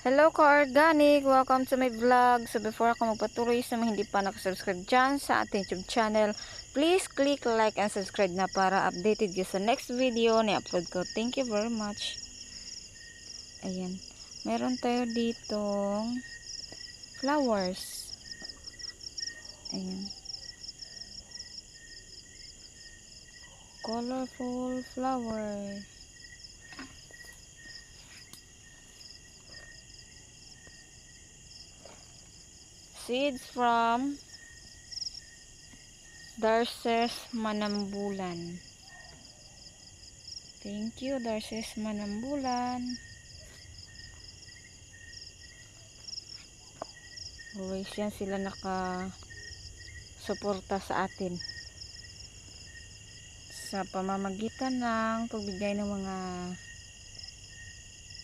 Hello ka-organic! Welcome to my vlog. So before ako magpatuloy sa mga hindi pa nakasubscribe dyan sa ating YouTube channel, please click like and subscribe na para updated kayo sa next video na upload ko. Thank you very much. Ayan. Meron tayo ditong flowers. Ayan. Colorful flower. Seeds from Darces Manambulan. Thank you, Darces Manambulan. Always yan sila naka-suporta sa atin sa pamamagitan ng pagbigay ng mga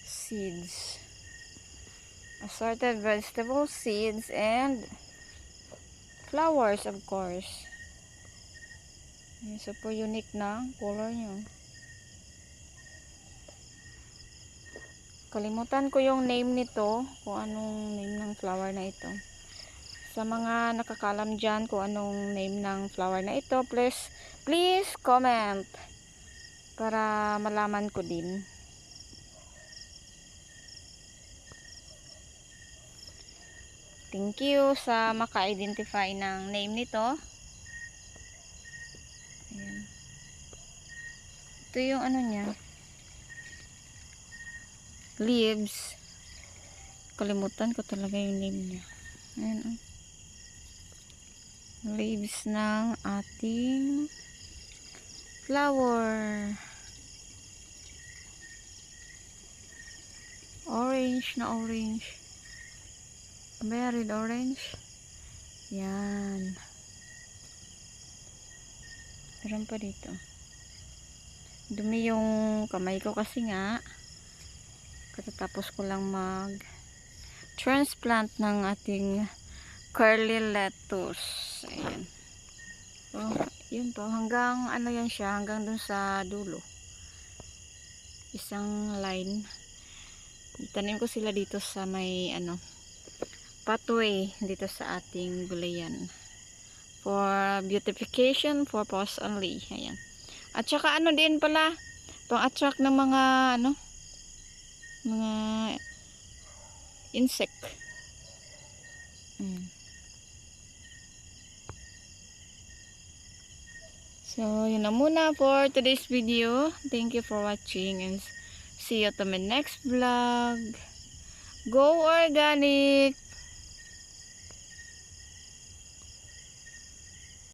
seeds. Assorted vegetable seeds and flowers, of course. Super unique na color nyo. Kalimutan ko yung name nito, kung anong name ng flower na ito. Sa mga nakakalam dyan kung anong name ng flower na ito, please comment para malaman ko din. Thank you sa maka-identify ng name nito. Ayan. Ito yung ano niya. Leaves. Kalimutan ko talaga yung name niya. Ayan, oh. Leaves ng ating flower. Orange na orange. Very orange. Yan. Meron pa dito. Dumi yung kamay ko kasi nga katatapos ko lang mag transplant ng ating curly lettuce. Ayan. So, yun po. Hanggang ano yan siya. Hanggang dun sa dulo. Isang line. Itanim ko sila dito sa may pathway dito sa ating gulayan. For beautification purpose only. Ayan. At saka ano din pala. Pang-attract ng mga mga insect. So, yun na muna for today's video. Thank you for watching and see you to my next vlog. Go organic!